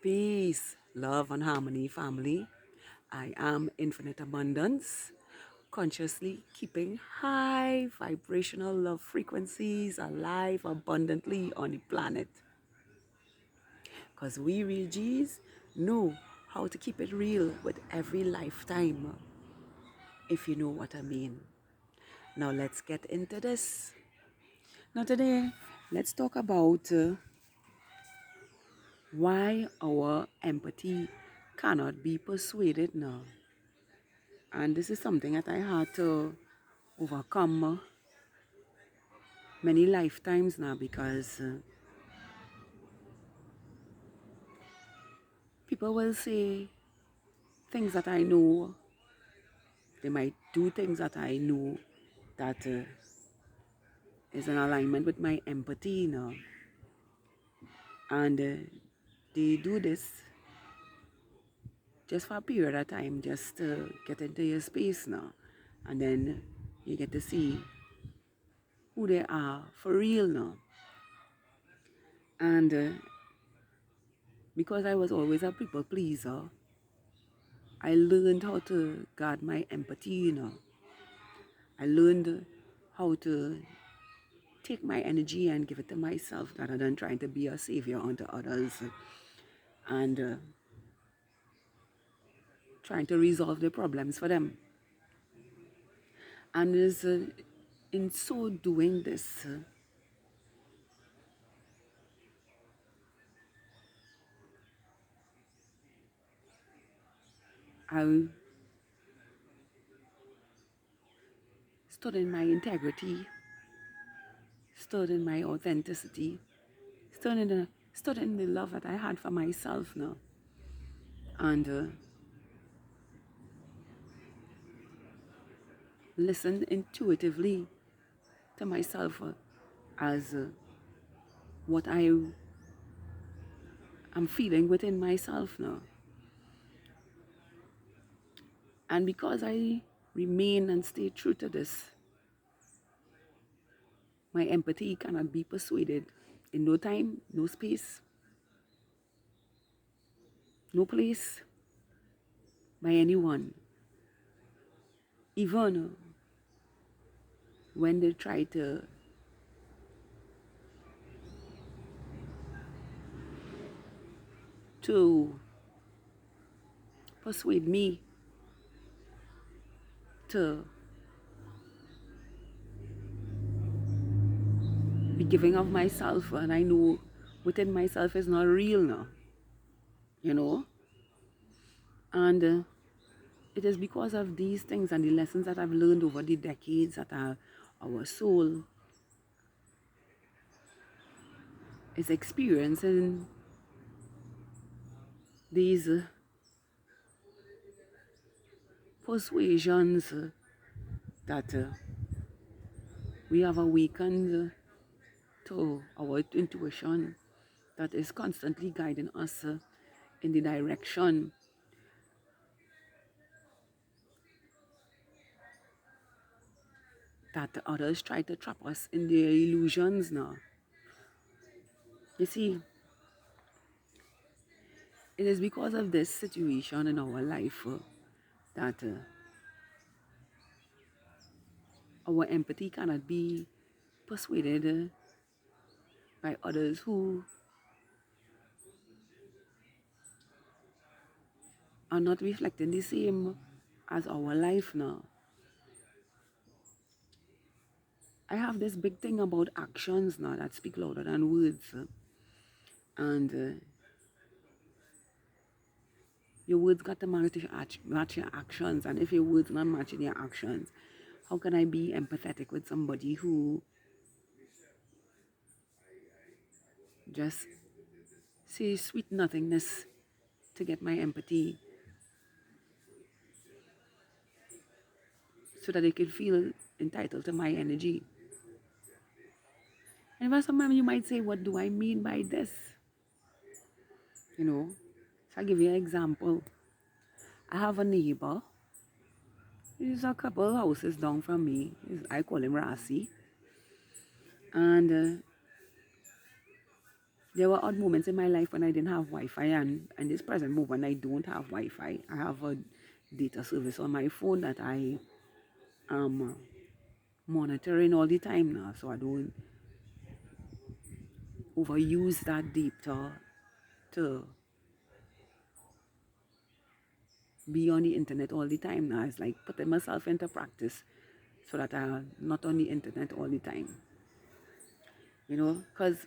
Peace, love, and harmony, family. I am Infinite Abundance, consciously keeping high vibrational love frequencies alive abundantly on the planet. Because we real G's know how to keep it real with every lifetime, if you know what I mean. Now let's get into this. Now today, let's talk about why our empathy cannot be persuaded now. And this is something that I had to overcome many lifetimes now, because people will say things that I know. They might do things that I know that is in alignment with my empathy now. And they do this just for a period of time, just to get into your space now. And then you get to see who they are for real now. And because I was always a people pleaser, I learned how to guard my empathy, I learned how to take my energy and give it to myself rather than trying to be a savior unto others and trying to resolve their problems for them. And is in so doing this, I stood in my integrity, stood in my authenticity, stood in the love that I had for myself now. And listened intuitively to myself as what I am feeling within myself now. And because I remain and stay true to this, my empathy cannot be persuaded in no time, no space, no place, by anyone. Even when they try to persuade me to be giving of myself, and I know within myself is not real now, And it is because of these things and the lessons that I've learned over the decades that our soul is experiencing these persuasions that we have awakened to our intuition that is constantly guiding us in the direction that others try to trap us in their illusions now. You see, it is because of this situation in our life that our empathy cannot be persuaded by others who are not reflecting the same as our life now. I have this big thing about actions now that speak louder than words. And your words got to match your actions. And if your words not matching your actions, how can I be empathetic with somebody who just says sweet nothingness to get my empathy so that they can feel entitled to my energy? And for some you might say, what do I mean by this? So I'll give you an example. I have a neighbor. He's a couple houses down from me. I call him Rasi. And There were odd moments in my life when I didn't have Wi-Fi, and in this present moment, I don't have Wi-Fi. I have a data service on my phone that I am monitoring all the time now, so I don't overuse that data to be on the internet all the time now. It's like putting myself into practice so that I'm not on the internet all the time. You know, because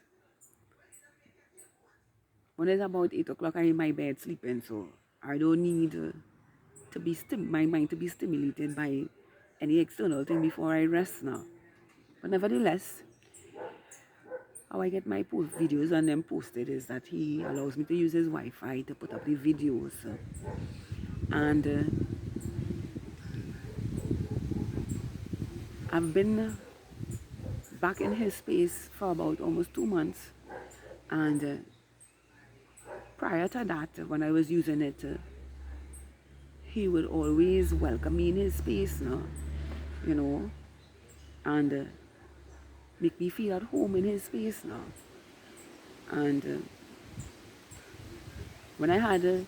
when it's about 8 o'clock, I'm in my bed sleeping, so I don't need to be my mind to be stimulated by any external thing before I rest now. But nevertheless, how I get my videos and then posted is that he allows me to use his Wi-Fi to put up the videos. And I've been back in his space for about almost 2 months. And prior to that, when I was using it, he would always welcome me in his space now, you know, and make me feel at home in his space now. And when I had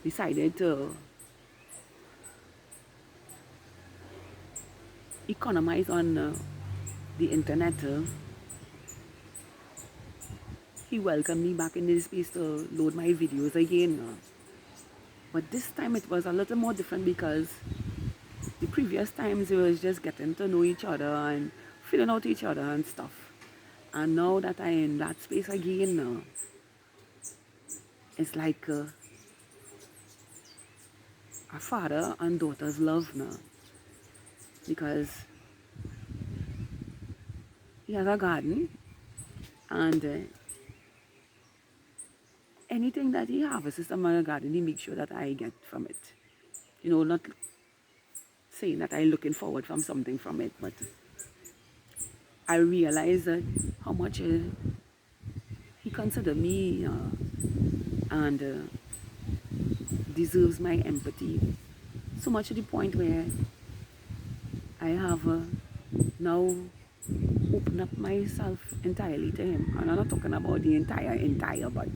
decided to economize on the internet, he welcomed me back in his space to load my videos again. But this time it was a little more different because the previous times it was just getting to know each other and filling out each other and stuff. And now that I'm in that space again, it's like a father and daughter's love now. Because he has a garden, and anything that he harvests from my garden, he makes sure that I get from it. You know, not saying that I'm looking forward from something from it, but I realize that how much he considers me and deserves my empathy. So much to the point where I have now opened up myself entirely to him. And I'm not talking about the entire, but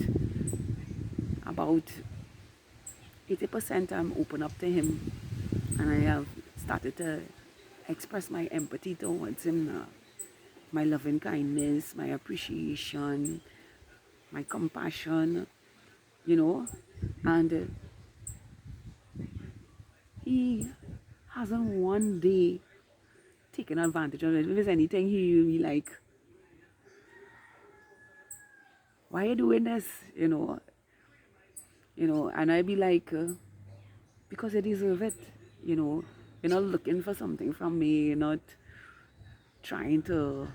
about 80% I'm open up to him. And I have started to express my empathy towards him now. My loving kindness, my appreciation, my compassion, you know. And he hasn't one day taken advantage of it. If there's anything he will be like, why are you doing this? And I'd be like, because I deserve it, you know. You're not looking for something from me, you're not trying to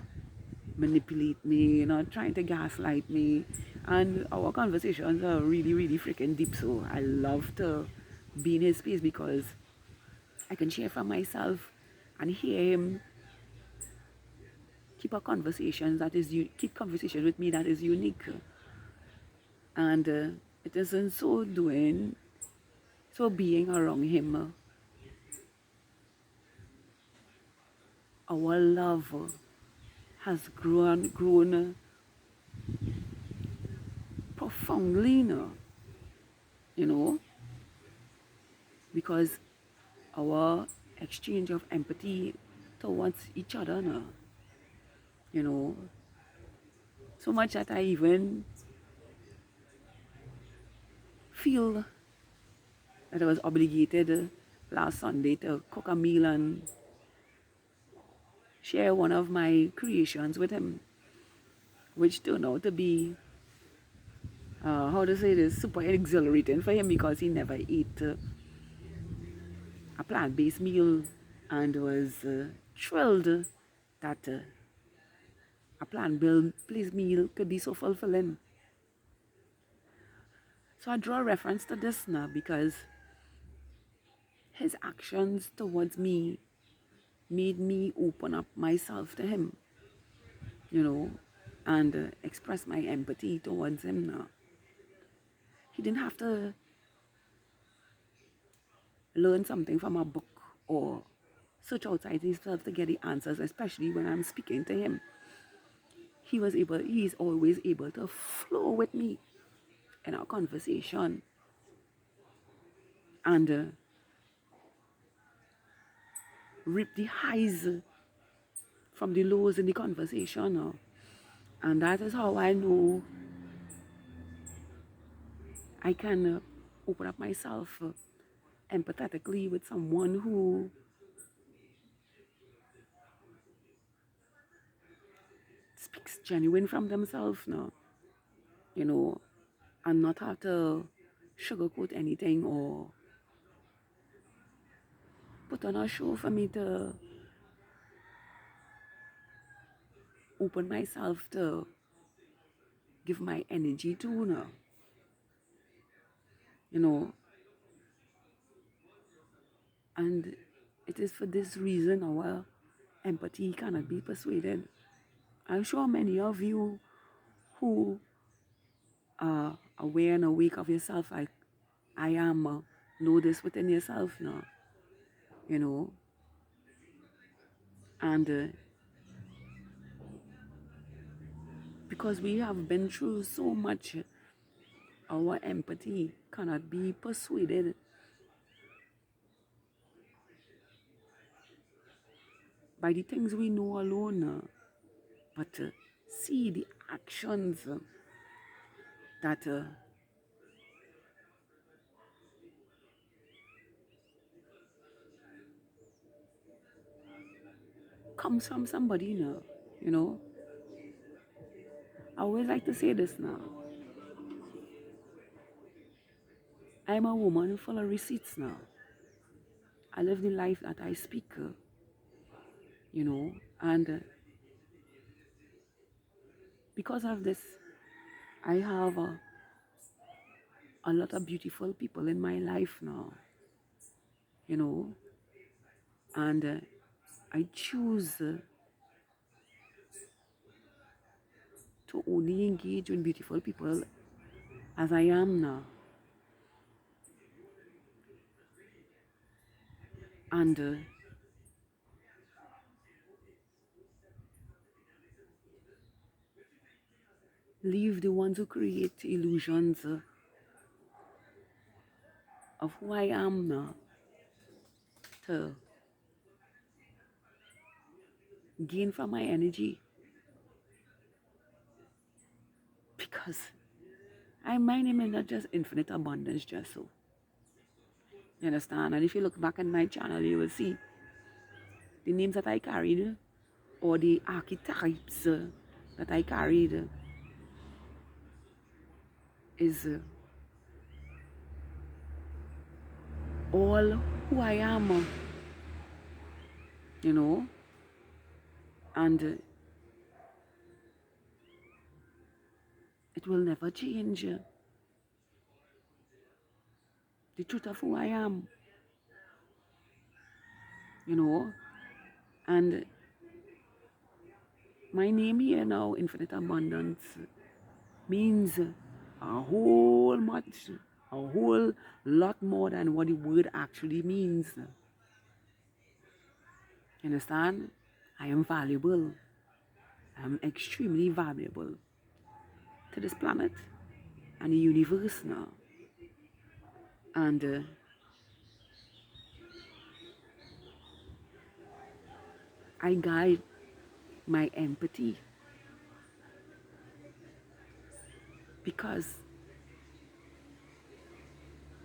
manipulate me, you're not trying to gaslight me. And our conversations are really, really freaking deep, so I love to be in his space because I can share from myself and hear him keep a conversation keep conversation with me that is unique. And it is in so doing, so being around him, our love has grown profoundly now, you know, because our exchange of empathy towards each other now, you know, so much that I even feel that I was obligated last Sunday to cook a meal and share one of my creations with him, which turned out to be, how to say this, super exhilarating for him because he never ate a plant-based meal and was thrilled that a plant-based meal could be so fulfilling. So I draw reference to this now because his actions towards me made me open up myself to him, you know, and express my empathy towards him now. He didn't have to learn something from a book or search outside himself to get the answers, especially when I'm speaking to him. he's always able to flow with me in our conversation and reap the highs from the lows in the conversation. And that is how I know I can open up myself empathetically with someone who speaks genuine from themselves now, you know, and not have to sugarcoat anything or put on a show for me to open myself to give my energy to now, you know. And it is for this reason our empathy cannot be persuaded. I'm sure many of you who are aware and awake of yourself, I am, know this within yourself now, you know. And because we have been through so much, our empathy cannot be persuaded by the things we know alone, but see the actions that comes from somebody now, you know. I always like to say this now. I'm a woman full of receipts now. I live the life that I speak, you know, and because of this, I have a lot of beautiful people in my life now, you know, and I choose to only engage with beautiful people as I am now, and leave the ones who create illusions of who I am now to gain from my energy, because my name is not just infinite abundance, just so. You understand? And if you look back at my channel, you will see the names that I carried or the archetypes that I carried is all who I am, you know, and it will never change the truth of who I am, you know, and my name here now, Infinite Abundance, means a whole lot more than what the word actually means. You understand? I am valuable. I am extremely valuable to this planet and the universe now. And I guide my empathy because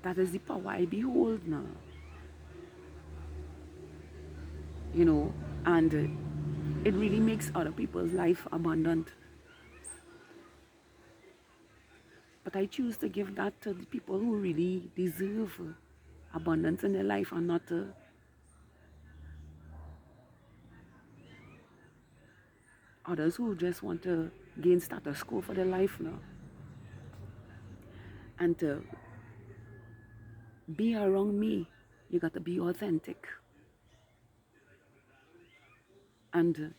that is the power I behold now, you know, and it really makes other people's life abundant. But I choose to give that to the people who really deserve abundance in their life and not others who just want to gain status quo for their life now. And to be around me, you got to be authentic and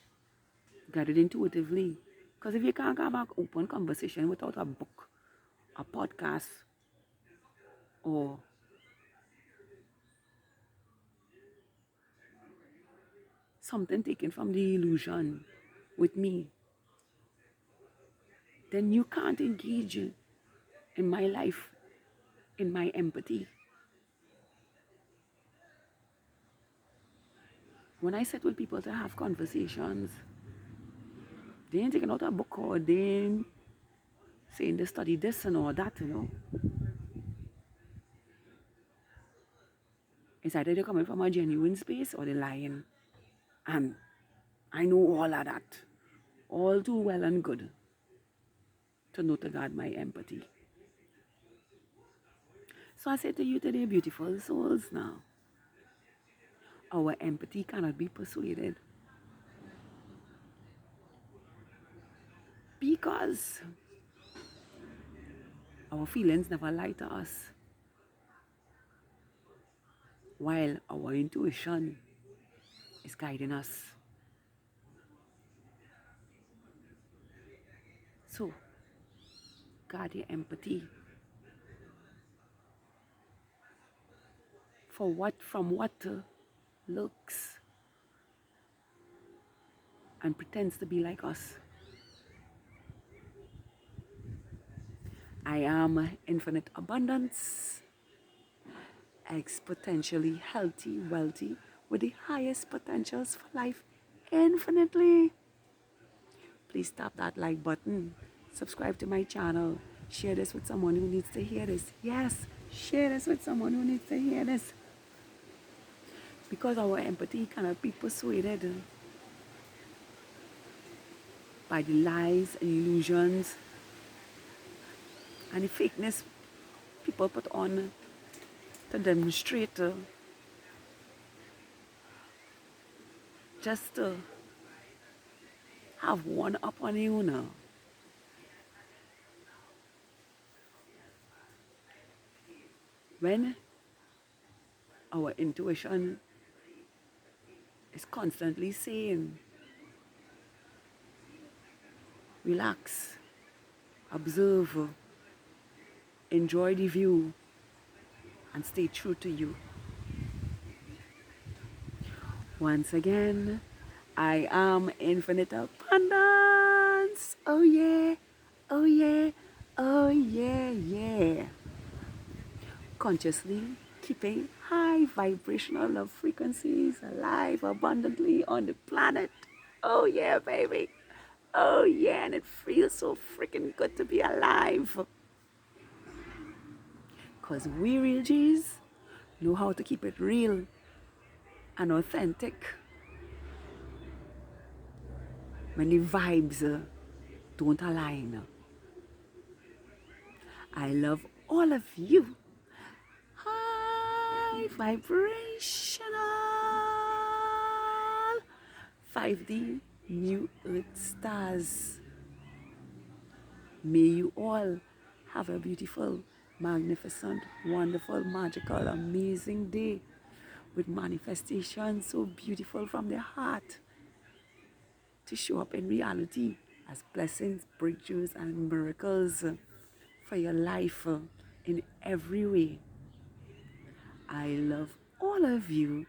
get it intuitively. Because if you can't have an open conversation without a book, a podcast, or something taken from the illusion with me, then you can't engage in my life, in my empathy. When I sit with people to have conversations, they ain't taking out a book or they ain't saying they study this and all that, you know. It's either they're coming from a genuine space or they're lying. And I know all of that. All too well and good to know to God my empathy. So I say to you today, beautiful souls, now, our empathy cannot be persuaded. Because our feelings never lie to us, while our intuition is guiding us. So, guard your empathy from what looks and pretends to be like us. I am infinite abundance, exponentially healthy, wealthy, with the highest potentials for life infinitely. Please tap that like button, subscribe to my channel, share this with someone who needs to hear this. Yes, share this with someone who needs to hear this. Because our empathy cannot be persuaded by the lies and illusions and the fakeness people put on to demonstrate just to have one up on you now. When our intuition is constantly saying, relax, observe, enjoy the view, and stay true to you. Once again, I am infinite abundance. Oh yeah, oh yeah, oh yeah, yeah. Consciously keeping high vibrational love frequencies alive abundantly on the planet. Oh yeah, baby. Oh yeah, and it feels so freaking good to be alive. Because we real G's know how to keep it real and authentic when the vibes don't align. I love all of you. High vibrational 5D New Earth stars. May you all have a beautiful, magnificent, wonderful, magical, amazing day with manifestation so beautiful from the heart to show up in reality as blessings, breakthroughs, and miracles for your life in every way. I love all of you